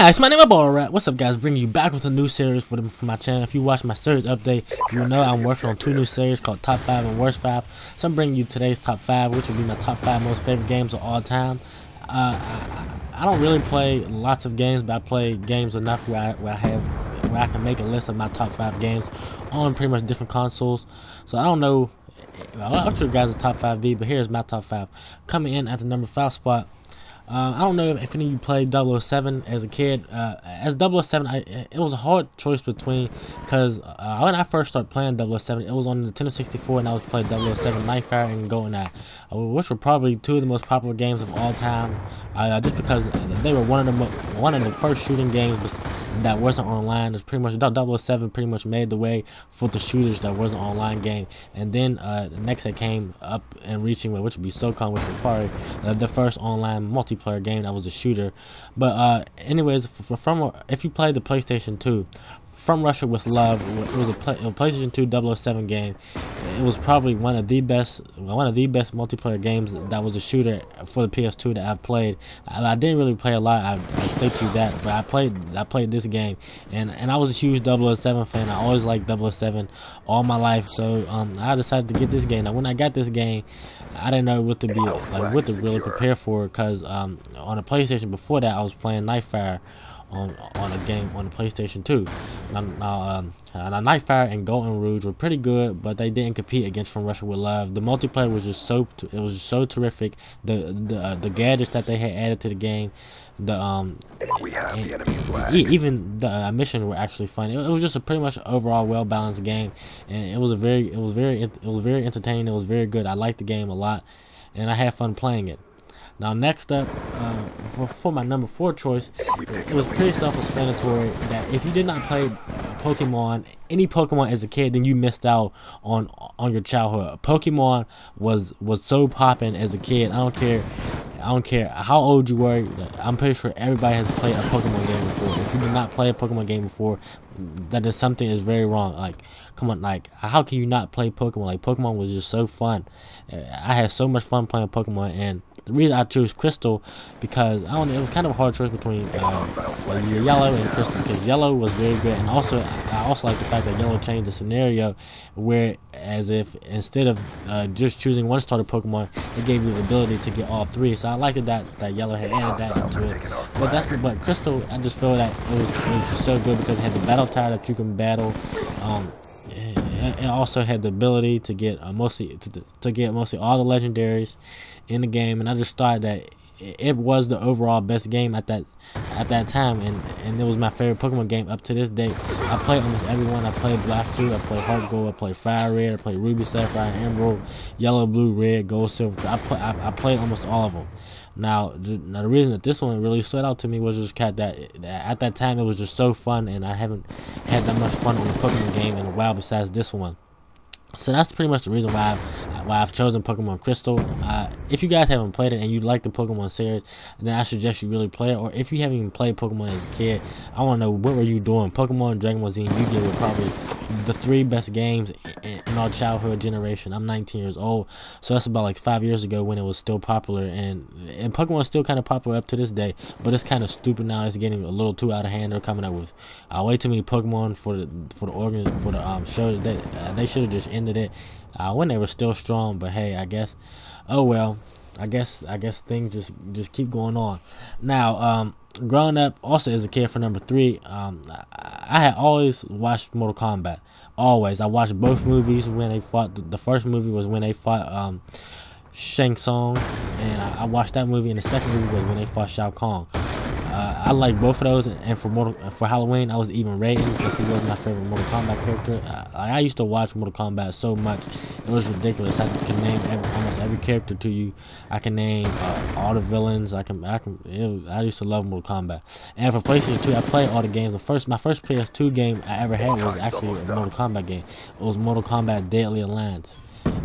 Hi, it's my name is Rat. What's up, guys? Bringing you back with a new series for my channel. If you watch my series update, you know I'm working on 2 new series called Top 5 and Worst 5. So I'm bringing you today's Top 5, which will be my top 5 most favorite games of all time. I don't really play lots of games, but I play games enough where I can make a list of my top 5 games on pretty much different consoles. So I don't know. I'll show you guys the top 5 V, but here's my top 5. Coming in at the number 5 spot. I don't know if any of you played 007 as a kid. As 007, it was a hard choice between, because when I first started playing 007, it was on the Nintendo 64, and I was playing 007 Nightfire and GoldenEye, which were probably 2 of the most popular games of all time. Just because they were one of the first shooting games that wasn't online. It's pretty much 007 pretty much made the way for the shooters that wasn't online game, and then the next that came up and reaching, which would be SOCOM, which was probably the first online multiplayer game that was a shooter. But anyways, if you played the PlayStation 2, From Russia with Love, it was a PlayStation 2 007 game. It was probably one of the best multiplayer games that was a shooter for the PS2 that I've played. I didn't really play a lot, I state you that, but I played this game, and I was a huge 007 fan. I always liked 007 all my life, so I decided to get this game. Now when I got this game, I didn't know what to really prepare for, because on a PlayStation before that I was playing Nightfire on a game on the PlayStation 2. Now Nightfire and Golden Rouge were pretty good, but they didn't compete against From Russia with Love. The multiplayer was just so terrific. The gadgets that they had added to the game, we have the enemy flag. Even the missions were actually fun. It was just a pretty much overall well balanced game, and it was very entertaining. It was very good. I liked the game a lot, and I had fun playing it. Now next up, for my number 4 choice, it was pretty self-explanatory that if you did not play any Pokemon as a kid, then you missed out on your childhood. Pokemon was so popping as a kid. I don't care how old you were. I'm pretty sure everybody has played a Pokemon game before. If you did not play a Pokemon game before, that is something is very wrong. Like, come on, like, how can you not play Pokemon? Like, Pokemon was just so fun. I had so much fun playing Pokemon, and the reason I chose Crystal, because it was kind of a hard choice between Yellow and Crystal, because Yellow was very good, and I also like the fact that Yellow changed the scenario, where as if instead of just choosing one starter Pokemon, it gave you the ability to get all 3. So I liked that Yellow had added that into it. But Crystal, I just feel that it was just so good because it had the battle tower that you can battle. It also had the ability to get mostly all the legendaries in the game, and I just thought that it was the overall best game at that time, and it was my favorite Pokemon game up to this day. I played almost everyone. I played Black 2, I played Heart Gold, I played Fire Red, I played Ruby Sapphire, Emerald, Yellow, Blue, Red, Gold, Silver. I played almost all of them. Now the reason that this one really stood out to me was just that at that time it was just so fun, and I haven't had that much fun on a Pokemon game in a while besides this one. So that's pretty much the reason why I've chosen Pokemon Crystal. If you guys haven't played it and you like the Pokemon series, then I suggest you really play it. Or if you haven't even played Pokemon as a kid, I want to know, what were you doing? Pokemon, Dragon Ball Z, and Yu-Gi-Oh were probably the 3 best games in our childhood generation. I'm 19 years old, so that's about like 5 years ago when it was still popular, and Pokemon is still kind of popular up to this day, but it's kind of stupid now. It's getting a little too out of hand. They're coming up with way too many Pokemon for the show. They should have just ended it when they were still strong. But hey, I guess, oh well, I guess things just keep going on. Now, growing up also as a kid, for number 3, I had always watched Mortal Kombat. Always. I watched both movies when they fought. The first movie was when they fought Shang Tsung, and I watched that movie, and the second movie was when they fought Shao Kahn. I like both of those, and for Halloween I was even rating because he was my favorite Mortal Kombat character. I used to watch Mortal Kombat so much, it was ridiculous. I can name almost every character to you. I can name all the villains. I used to love Mortal Kombat. And for PlayStation 2, I played all the games. My first PS2 game I ever had was actually a Mortal Kombat game. It was Mortal Kombat Deadly Alliance.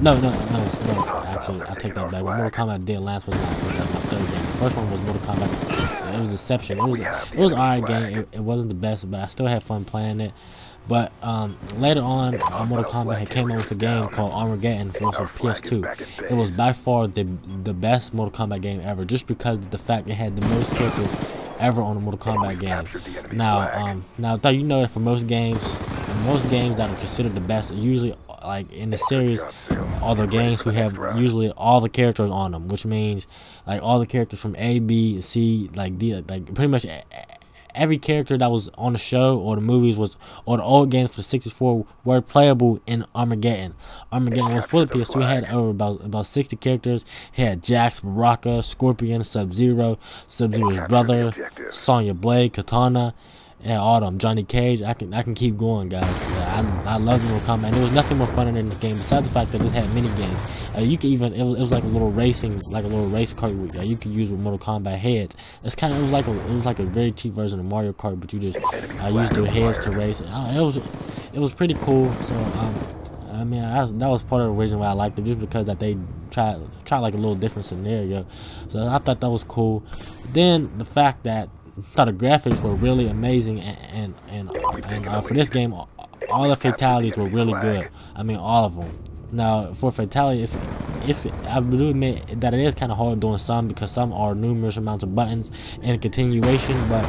No, actually, I take that back. Mortal Kombat Deadly Alliance was my 3rd game. The first one was Mortal Kombat. It was Deception. It was an alright game. It wasn't the best, but I still had fun playing it. But later on, Mortal Kombat had came out with a game called Armageddon for PS2. It was by far the best Mortal Kombat game ever, just because of the fact it had the most characters ever on a Mortal Kombat game. Now, you know that for most games that are considered the best, are usually like in the series, all the games who have usually all the characters on them, which means like all the characters from A, B, C, like D, like pretty much every character that was on the show or the movies or the old games for the 64 were playable in Armageddon. Armageddon was full of PS2. It had over about 60 characters. It had Jax, Baraka, Scorpion, Sub-Zero, Sub-Zero's brother, Sonya Blade, Katana, and all them. Johnny Cage. I can keep going, guys. Yeah, I love Mortal Kombat. And there was nothing more fun in this game besides the fact that it had mini games. You could even it was like a little racing, like a little race kart you could use with Mortal Kombat heads. It was like a very cheap version of Mario Kart, but you just used their heads to race. It was pretty cool. So I mean, that was part of the reason why I liked it, just because that they tried like a little different scenario. So I thought that was cool. Then the fact that I thought the graphics were really amazing, and for this game, all the fatalities were really good. I mean, all of them. Now, for fatality, I do admit that it is kind of hard doing some, because some are numerous amounts of buttons and continuation. But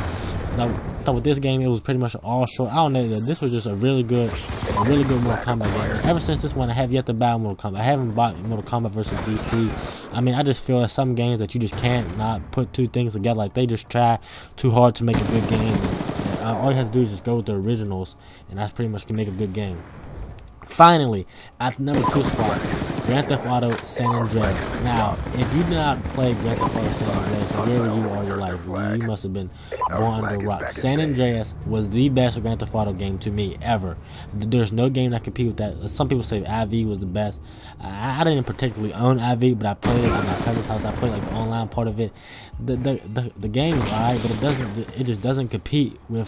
so with this game, it was pretty much all short. I don't know. This was just a really good Mortal Kombat game. Ever since this one, I have yet to buy Mortal Kombat. I haven't bought Mortal Kombat vs. BeasT. I mean, I just feel that some games that you just can't not put two things together. Like, they just try too hard to make a good game. All you have to do is just go with the originals, and that's pretty much can make a good game. Finally, at number 2 spot, Grand Theft Auto San Andreas. Now, if you did not play Grand Theft Auto San Andreas, wherever you are in your life, you must have been born under a rock. San Andreas was the best Grand Theft Auto game to me ever. There's no game that competed with that. Some people say IV was the best. I didn't particularly own IV, but I played it at my cousin's house. I played like the online part of it. The game is alright, but it just doesn't compete with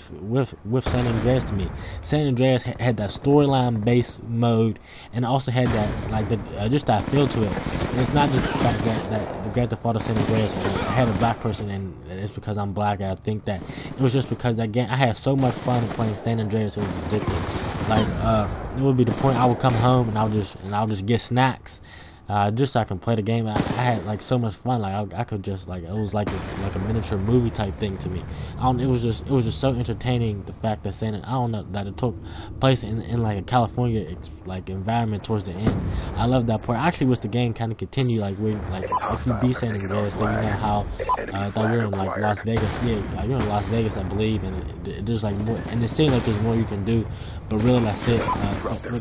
San Andreas to me. San Andreas had that storyline based mode, and also had that like just that feel to it. And it's not just the fact that the Grand Theft Auto San Andreas had a black person, and it's because I'm black. I think that it was just because that game, I had so much fun playing San Andreas. It was ridiculous. Like it would be the point I would come home and I'll just get snacks. Just so I can play the game. I had like so much fun. Like I could just like, it was like a miniature movie type thing to me. It was just so entertaining, the fact that that it took place in like a California like environment towards the end. I love that part. I actually wish the game kind of continued, like if you beat San Andreas, so you know how that you're in like Las Vegas. Yeah, you're in Las Vegas, I believe, and there's like more, and it seems like there's more you can do. But really, that's it.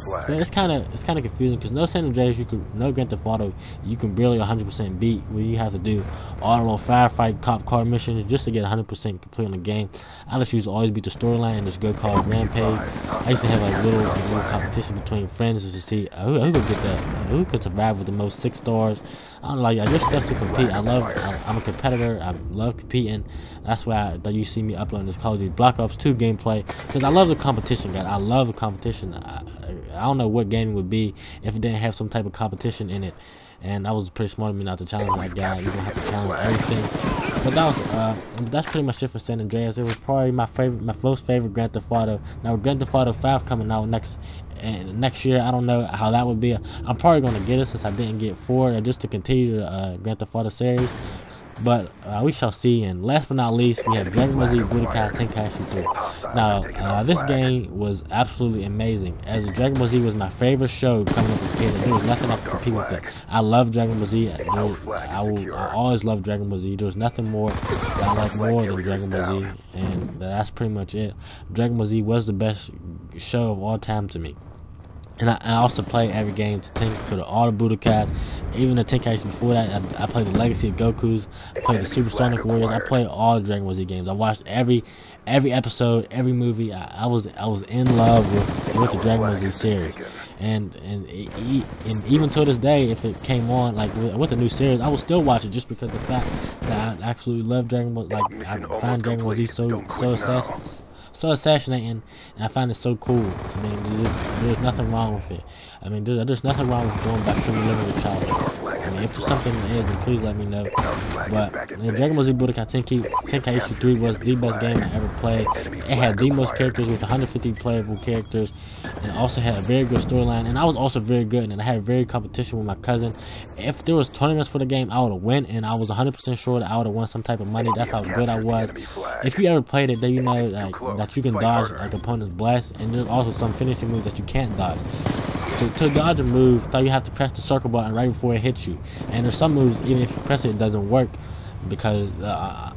But it's kind of confusing, because no San Andreas, no Grand Theft Auto, you can barely 100% beat. Where you have to do all the little firefight cop car missions just to get 100% complete on the game. I just used to always beat the storyline and just go call Rampage. I used to have like little competition between friends just to see who could survive with the most 6 stars. I don't know, like, just stuff to compete. I'm a competitor. I love competing. That's why you see me uploading this Call of Duty Black Ops 2 gameplay, because I love the competition, guys. I love the competition. I don't know what game it would be if it didn't have some type of competition in it. And that was pretty smart of me not to challenge that guy. You're gonna have to challenge everything. But that's pretty much it for San Andreas. It was probably my most favorite Grand Theft Auto. Now Grand Theft Auto 5 coming out next year. I don't know how that would be. I'm probably gonna get it, since I didn't get 4, just to continue the Grand Theft Auto series. But we shall see. And last but not least, we have Dragon Ball Z Budokai Tenkaichi 3. Now, this game was absolutely amazing. As Dragon Ball Z was my favorite show coming up as a kid, and there was nothing that could compete with it. I love Dragon Ball Z. I always love Dragon Ball Z. There was nothing more that I like more than Dragon Ball Z, and that's pretty much it. Dragon Ball Z was the best show of all time to me. And I also play every game to all the Budokais, even the Tenkaichi before that. I played the Legacy of Goku's, I played the Supersonic Warriors. I played all the Dragon Ball Z games. I watched every episode, every movie. I was in love with the Dragon Ball Z series. And even to this day, if it came on like with a new series, I will still watch it, just because the fact that I absolutely love Dragon Ball. Like, I find Dragon Ball Z so so assassinating, and I find it so cool. I mean, there's nothing wrong with it. I mean, there's nothing wrong with going back to reliving your childhood. I mean, if there's something in it, then please let me know. But Dragon Ball Z Budokai Tenkaichi 3 was the best game I ever played. It had the most characters with 150 playable characters, and also had a very good storyline. And I was also very good, and I had a very competition with my cousin. If there was tournaments for the game, I would have won, and I was 100% sure that I would have won some type of money. That's how good I was. If you ever played it, then you know that you can dodge like opponent's blast, and there's also some finishing moves that you can't dodge. So to dodge a move, you have to press the circle button right before it hits you. And there's some moves, even if you press it, it doesn't work, because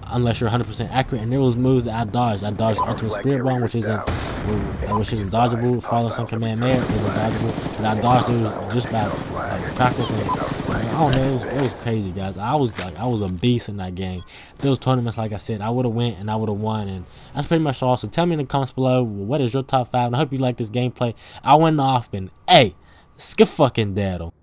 unless you're 100% accurate. And there was moves that I dodged. I dodged Ultimate Spirit Bomb, which isn't dodgeable. Follow Some Command Mayor isn't dodgeable. And I dodged those just by practice. And I don't know, it was crazy, guys. I was a beast in that game. Those tournaments, like I said, I would have went and I would have won. And that's pretty much all. So tell me in the comments below, what is your top 5? And I hope you like this gameplay. I went off and hey, skip fucking daddle.